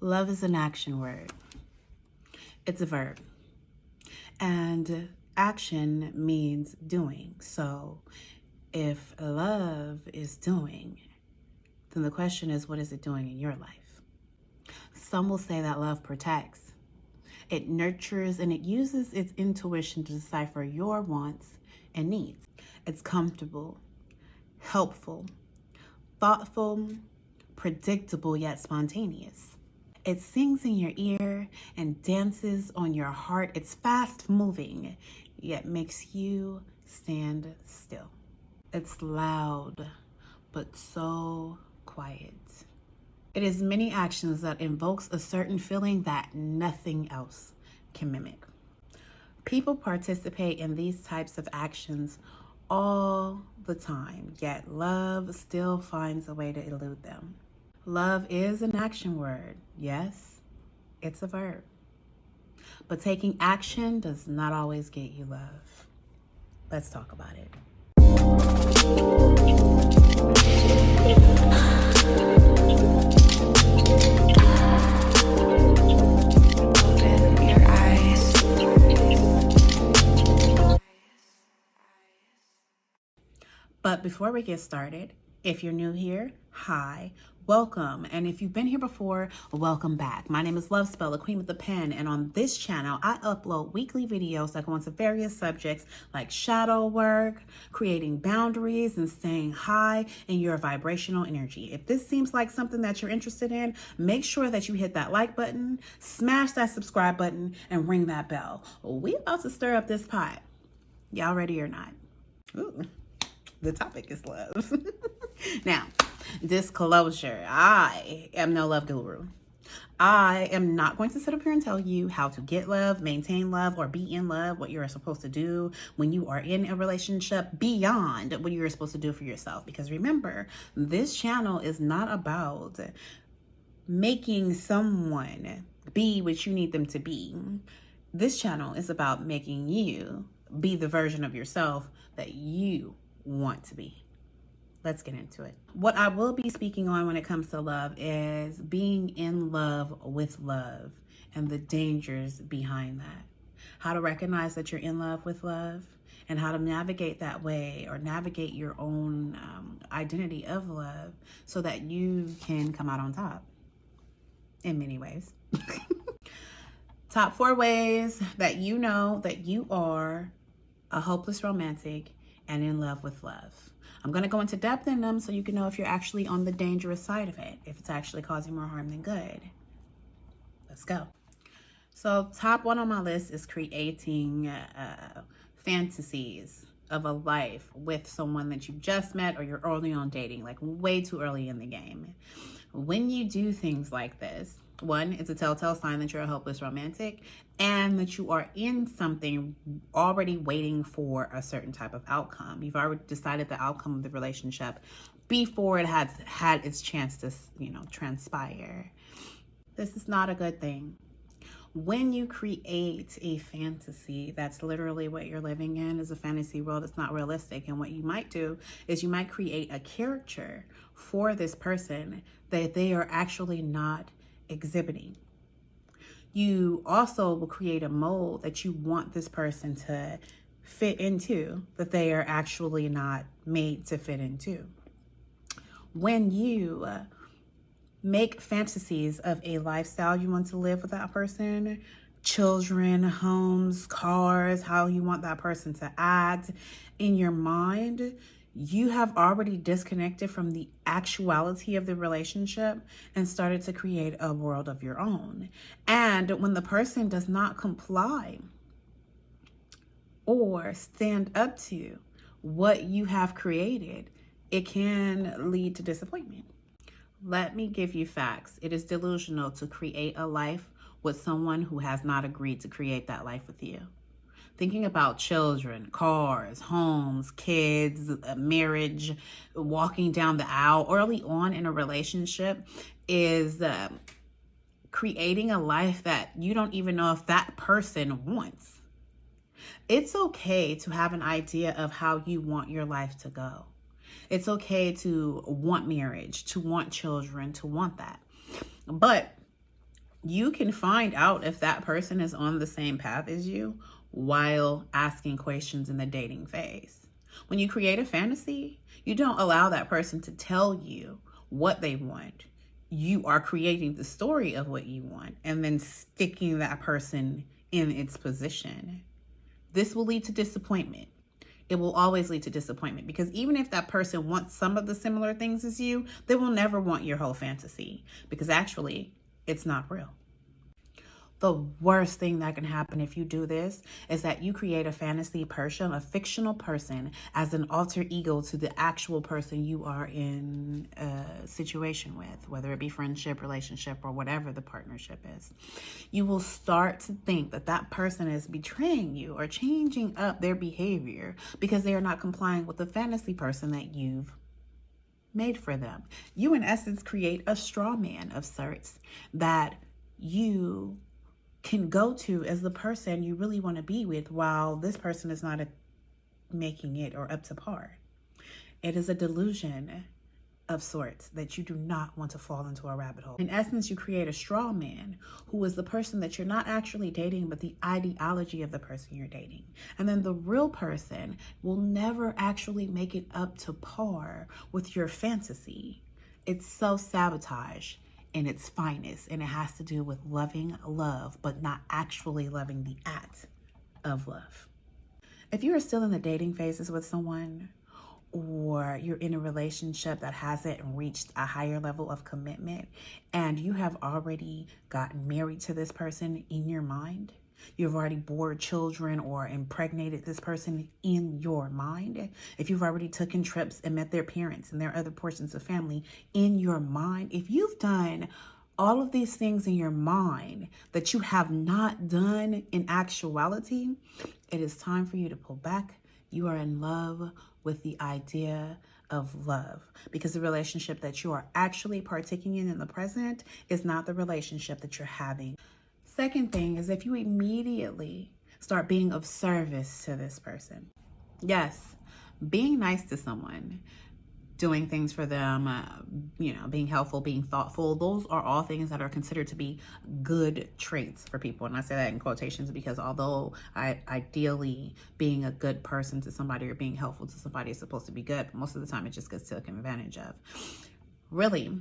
Love is an action word. It's a verb. And action means doing. So if love is doing, then the question is, what is it doing in your life? Some will say that love protects. It nurtures and it uses its intuition to decipher your wants and needs. It's comfortable, helpful, thoughtful, predictable, yet spontaneous. It sings in your ear and dances on your heart. It's fast moving, yet makes you stand still. It's loud, but so quiet. It is many actions that invokes a certain feeling that nothing else can mimic. People participate in these types of actions all the time, yet love still finds a way to elude them. Love is an action word. Yes, it's a verb. But taking action does not always get you love. Let's talk about it. Open your eyes. But before we get started, if you're new here, hi, welcome. And if you've been here before, welcome back. My name is Lovespell, the queen with the pen. And on this channel, I upload weekly videos that go into various subjects like shadow work, creating boundaries, and staying high in your vibrational energy. If this seems like something that you're interested in, make sure that you hit that like button, smash that subscribe button, and ring that bell. We about to stir up this pot. Y'all ready or not? Ooh. The topic is love. Now, disclosure, I am no love guru. I am not going to sit up here and tell you how to get love, maintain love, or be in love, what you're supposed to do when you are in a relationship beyond what you're supposed to do for yourself. Because remember, this channel is not about making someone be what you need them to be. This channel is about making you be the version of yourself that you want to be. Let's get into it. What I will be speaking on when it comes to love is being in love with love and the dangers behind that. How to recognize that you're in love with love and how to navigate that way or navigate your own identity of love so that you can come out on top in many ways. Top 4 ways that you know that you are a hopeless romantic and in love with love. I'm going to go into depth in them so you can know if you're actually on the dangerous side of it, if it's actually causing more harm than good. Let's go. So top 1 on my list is creating fantasies of a life with someone that you just met or you're early on dating, like way too early in the game. When you do things like this, 1, it's a telltale sign that you're a hopeless romantic and that you are in something already waiting for a certain type of outcome. You've already decided the outcome of the relationship before it has had its chance to, transpire. This is not a good thing. When you create a fantasy, that's literally what you're living in, is a fantasy world. It's not realistic. And what you might do is you might create a character for this person that they are actually not exhibiting. You also will create a mold that you want this person to fit into that they are actually not made to fit into. When you make fantasies of a lifestyle you want to live with that person, children, homes, cars, how you want that person to act in your mind, you have already disconnected from the actuality of the relationship and started to create a world of your own. And when the person does not comply or stand up to what you have created, it can lead to disappointment. Let me give you facts. It is delusional to create a life with someone who has not agreed to create that life with you. Thinking about children, cars, homes, kids, marriage, walking down the aisle early on in a relationship is creating a life that you don't even know if that person wants. It's okay to have an idea of how you want your life to go. It's okay to want marriage, to want children, to want that. But You can find out if that person is on the same path as you while asking questions in the dating phase. When you create a fantasy, you don't allow that person to tell you what they want. You are creating the story of what you want and then sticking that person in its position. This will lead to disappointment. It will always lead to disappointment, because even if that person wants some of the similar things as you, they will never want your whole fantasy, because actually it's not real. The worst thing that can happen if you do this is that you create a fantasy person, a fictional person, as an alter ego to the actual person you are in a situation with, whether it be friendship, relationship, or whatever the partnership is. You will start to think that that person is betraying you or changing up their behavior because they are not complying with the fantasy person that you've made for them. You, in essence, create a straw man of sorts that you can go to as the person you really want to be with, while this person is not making it or up to par. It is a delusion of sorts that you do not want to fall into a rabbit hole. In essence, you create a straw man who is the person that you're not actually dating, but the ideology of the person you're dating. And then the real person will never actually make it up to par with your fantasy. It's self-sabotage in its finest, and it has to do with loving love, but not actually loving the act of love. If you are still in the dating phases with someone, or you're in a relationship that hasn't reached a higher level of commitment, and you have already gotten married to this person in your mind, you've already bore children or impregnated this person in your mind, if you've already taken trips and met their parents and their other portions of family in your mind, if you've done all of these things in your mind that you have not done in actuality, it is time for you to pull back. You are in love with the idea of love, because the relationship that you are actually partaking in the present is not the relationship that you're having. Second thing is, if you immediately start being of service to this person. Yes, being nice to someone, doing things for them, being helpful, being thoughtful, those are all things that are considered to be good traits for people. And I say that in quotations because although ideally being a good person to somebody or being helpful to somebody is supposed to be good, most of the time it just gets taken advantage of. Really,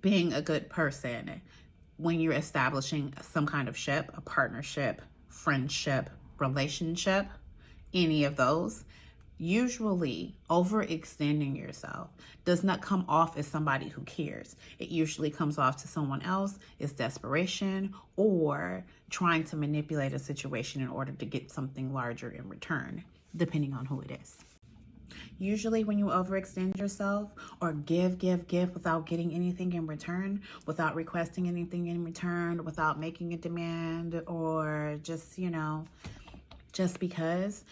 being a good person when you're establishing some kind of ship, a partnership, friendship, relationship, any of those, usually overextending yourself does not come off as somebody who cares. It usually comes off to someone else as desperation or trying to manipulate a situation in order to get something larger in return, depending on who it is. Usually when you overextend yourself or give without getting anything in return, without requesting anything in return, without making a demand, or just because,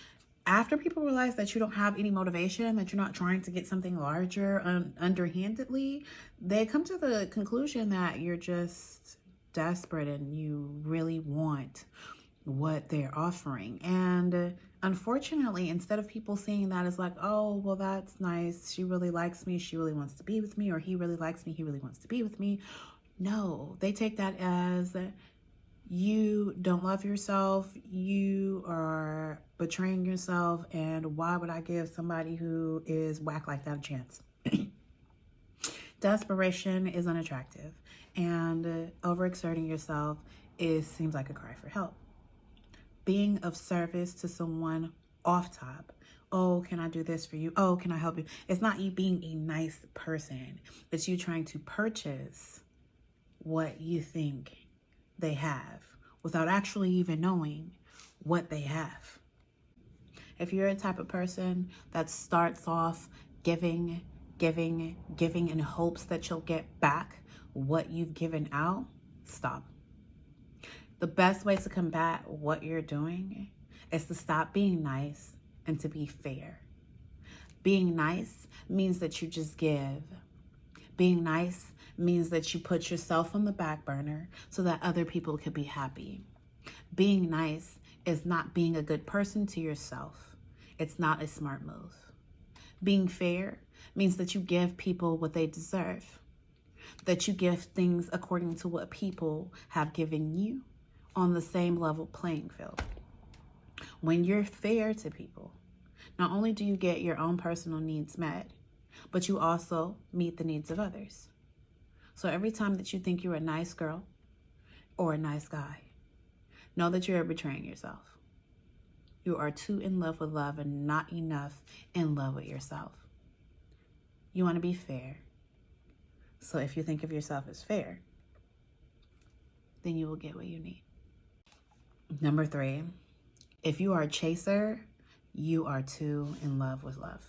after people realize that you don't have any motivation, that you're not trying to get something larger underhandedly, they come to the conclusion that you're just desperate and you really want what they're offering. And unfortunately, instead of people seeing that as like, oh, well, that's nice, she really likes me, she really wants to be with me, or he really likes me, he really wants to be with me, no, they take that as you don't love yourself, you are betraying yourself, and why would I give somebody who is whack like that a chance? Desperation is unattractive, and overexerting yourself seems like a cry for help. Being of service to someone off top, oh, can I do this for you? Oh, can I help you? It's not you being a nice person. It's you trying to purchase what you think they have without actually even knowing what they have. If you're a type of person that starts off giving in hopes that you'll get back what you've given out, stop. The best way to combat what you're doing is to stop being nice and to be fair. Being nice means that you just give. Being nice means that you put yourself on the back burner so that other people could be happy. Being nice is not being a good person to yourself. It's not a smart move. Being fair means that you give people what they deserve. that you give things according to what people have given you on the same level playing field. When you're fair to people, not only do you get your own personal needs met, but you also meet the needs of others. So every time that you think you're a nice girl or a nice guy, know that you're betraying yourself. You are too in love with love and not enough in love with yourself. You want to be fair. So if you think of yourself as fair, then you will get what you need. Number 3, if you are a chaser, you are too in love with love.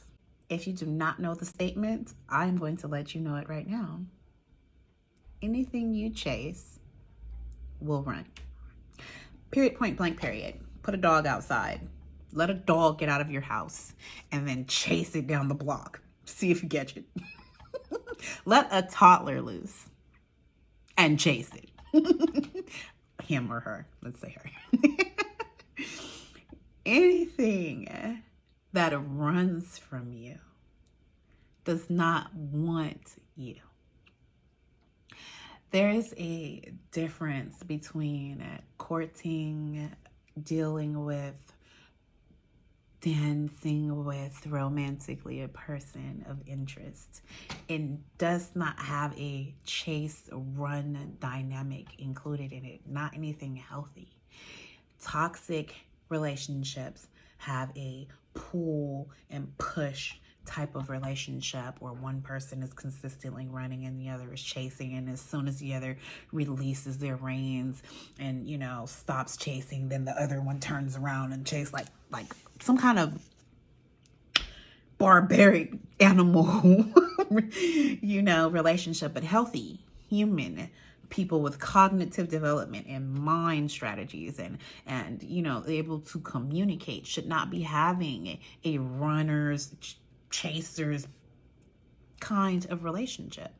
If you do not know the statement, I'm going to let you know it right now. Anything you chase will run. Period, point blank, period. Put a dog outside. Let a dog get out of your house and then chase it down the block. See if you catch it. Let a toddler loose and chase it. Him or her. Let's say her. Anything that runs from you does not want you. There is a difference between courting, dealing with, dancing with romantically a person of interest. It does not have a chase run dynamic included in it, not anything healthy. Toxic relationships have a pull and push type of relationship where one person is consistently running and the other is chasing, and as soon as the other releases their reins and stops chasing, then the other one turns around and chases like some kind of barbaric animal relationship. But healthy human people with cognitive development and mind strategies and able to communicate should not be having a runner's chasers kind of relationship.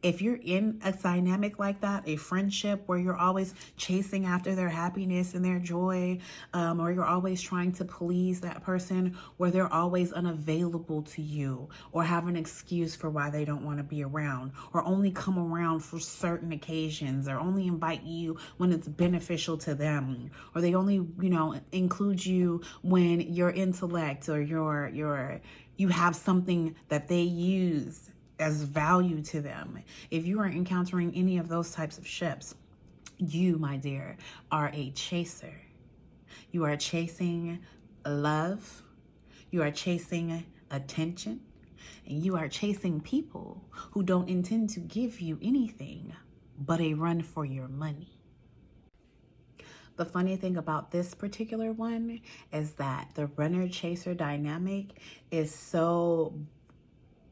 If you're in a dynamic like that, a friendship where you're always chasing after their happiness and their joy, or you're always trying to please that person, where they're always unavailable to you or have an excuse for why they don't want to be around, or only come around for certain occasions, or only invite you when it's beneficial to them, or they only, include you when your intellect or you have something that they use as value to them. If you are encountering any of those types of ships, you, my dear, are a chaser. You are chasing love. You are chasing attention. And you are chasing people who don't intend to give you anything but a run for your money. The funny thing about this particular one is that the runner-chaser dynamic is so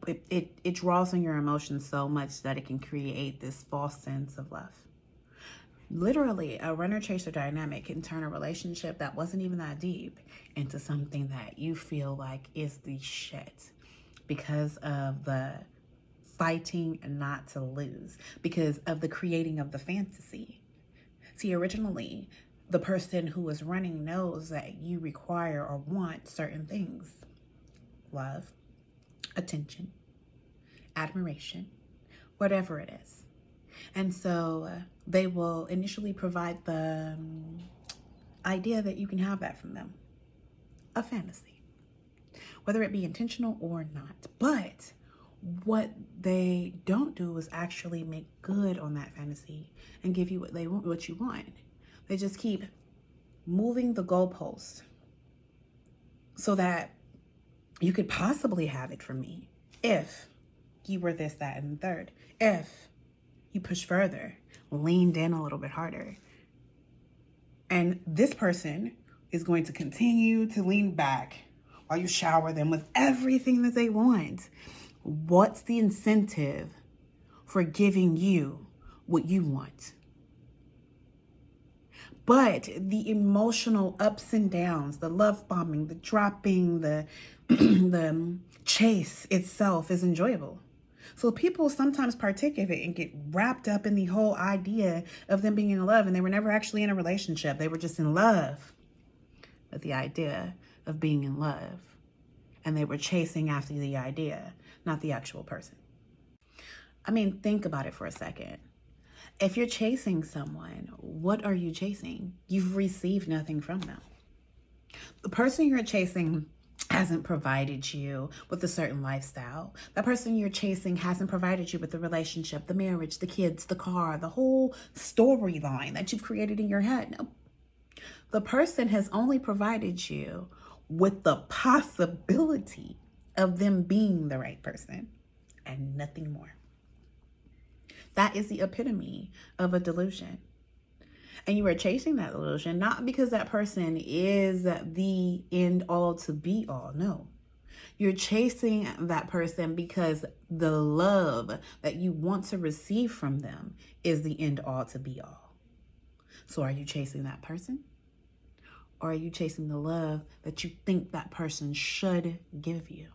it draws on your emotions so much that it can create this false sense of love. Literally, a runner-chaser dynamic can turn a relationship that wasn't even that deep into something that you feel like is the shit because of the fighting not to lose, because of the creating of the fantasy. See, originally, the person who is running knows that you require or want certain things: love, attention, admiration, whatever it is. And so they will initially provide the idea that you can have that from them, a fantasy, whether it be intentional or not. But what they don't do is actually make good on that fantasy and give you what you want. They just keep moving the goalpost so that you could possibly have it from me if you were this, that, and the third. If you push further, leaned in a little bit harder. And this person is going to continue to lean back while you shower them with everything that they want. What's the incentive for giving you what you want? But the emotional ups and downs, the love bombing, the dropping, the the chase itself is enjoyable. So people sometimes partake of it and get wrapped up in the whole idea of them being in love, and they were never actually in a relationship. They were just in love with the idea of being in love. And they were chasing after the idea, not the actual person. I mean, think about it for a second. If you're chasing someone, what are you chasing? You've received nothing from them. The person you're chasing hasn't provided you with a certain lifestyle. The person you're chasing hasn't provided you with the relationship, the marriage, the kids, the car, the whole storyline that you've created in your head. No. The person has only provided you with the possibility of them being the right person and nothing more. That is the epitome of a delusion. And you are chasing that delusion, not because that person is the end all to be all. No. You're chasing that person because the love that you want to receive from them is the end all to be all. So are you chasing that person? Or are you chasing the love that you think that person should give you?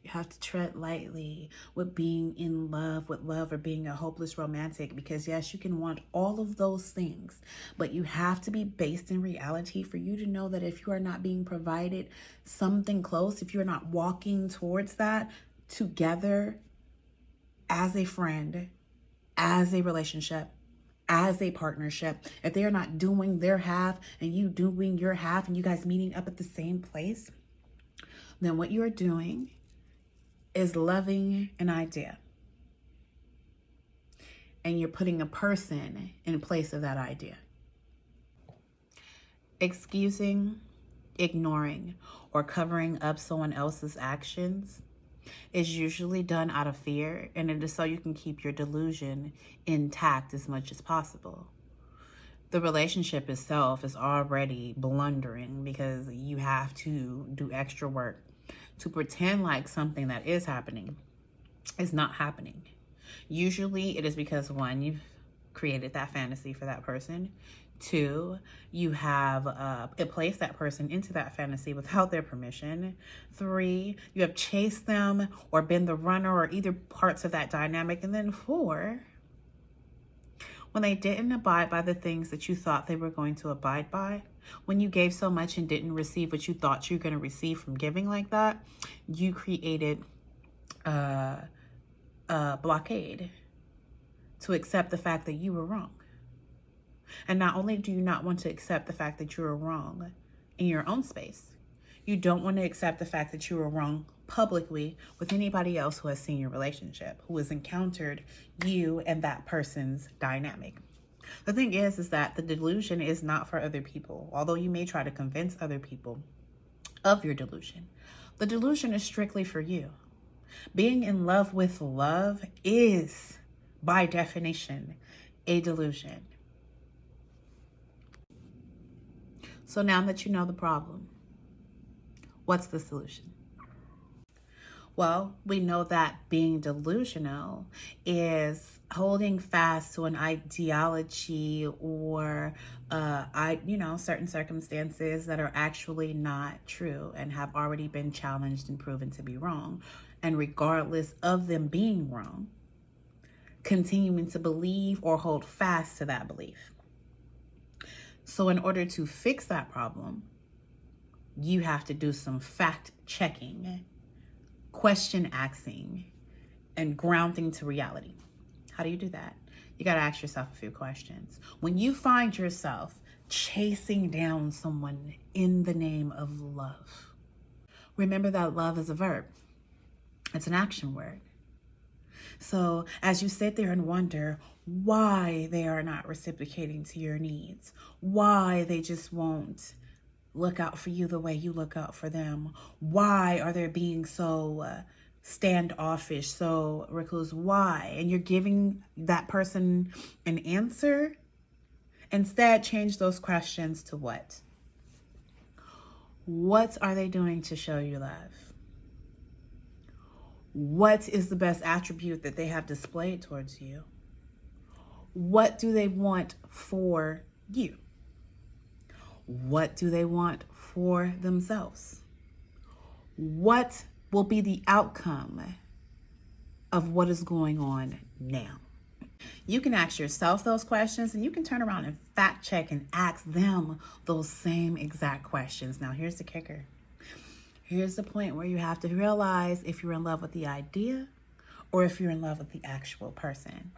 You have to tread lightly with being in love with love or being a hopeless romantic, because yes, you can want all of those things, but you have to be based in reality for you to know that if you are not being provided something close, if you're not walking towards that together as a friend, as a relationship, as a partnership, if they are not doing their half and you doing your half and you guys meeting up at the same place, then what you're doing is loving an idea. And you're putting a person in place of that idea. Excusing, ignoring, or covering up someone else's actions is usually done out of fear, and it is so you can keep your delusion intact as much as possible. The relationship itself is already blundering because you have to do extra work to pretend like something that is happening is not happening. Usually it is because, one, you've created that fantasy for that person. Two, you have placed that person into that fantasy without their permission. Three, you have chased them or been the runner or either parts of that dynamic. And then four, when they didn't abide by the things that you thought they were going to abide by, when you gave so much and didn't receive what you thought you were going to receive from giving like that, you created a blockade to accept the fact that you were wrong. And not only do you not want to accept the fact that you were wrong in your own space, you don't want to accept the fact that you were wrong publicly with anybody else who has seen your relationship, who has encountered you and that person's dynamic. The thing is that the delusion is not for other people. Although you may try to convince other people of your delusion, the delusion is strictly for you. Being in love with love is, by definition, a delusion. So now that you know the problem, what's the solution? Well, we know that being delusional is holding fast to an ideology or, certain circumstances that are actually not true and have already been challenged and proven to be wrong. And regardless of them being wrong, continuing to believe or hold fast to that belief. So in order to fix that problem, you have to do some fact checking, question asking, and grounding to reality. How do you do that? You got to ask yourself a few questions. When you find yourself chasing down someone in the name of love, remember that love is a verb. It's an action word. So as you sit there and wonder why they are not reciprocating to your needs, why they just won't look out for you the way you look out for them, why are they being so standoffish, so recluse, why? And you're giving that person an answer. Instead, change those questions to what? What are they doing to show you love? What is the best attribute that they have displayed towards you? What do they want for you? What do they want for themselves? What will be the outcome of what is going on now? You can ask yourself those questions, and you can turn around and fact check and ask them those same exact questions. Now, here's the kicker. Here's the point where you have to realize if you're in love with the idea or if you're in love with the actual person.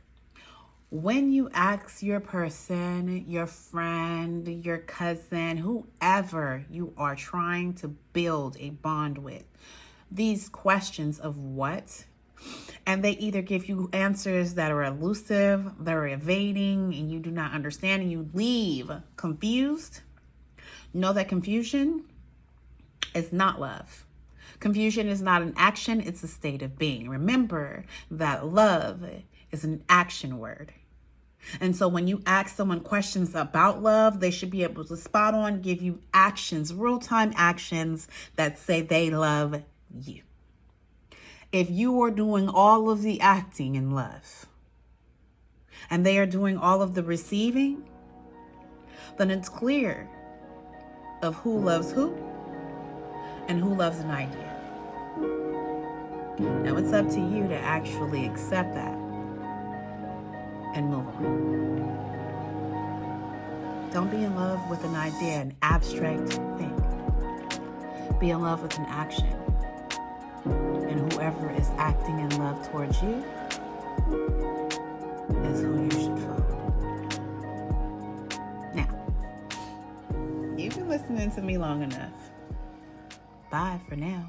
When you ask your person, your friend, your cousin, whoever you are trying to build a bond with, these questions of what, and they either give you answers that are elusive, they're evading, and you do not understand, and you leave confused, know that confusion is not love. Confusion is not an action, it's a state of being. Remember that love is an action word. And so when you ask someone questions about love, they should be able to spot on, give you actions, real-time actions that say they love you. If you are doing all of the acting in love and they are doing all of the receiving, then it's clear of who loves who and who loves an idea. Now it's up to you to actually accept that and move on. Don't be in love with an idea, an abstract thing. Be in love with an action. And whoever is acting in love towards you is who you should follow. Now, you've been listening to me long enough. Bye for now.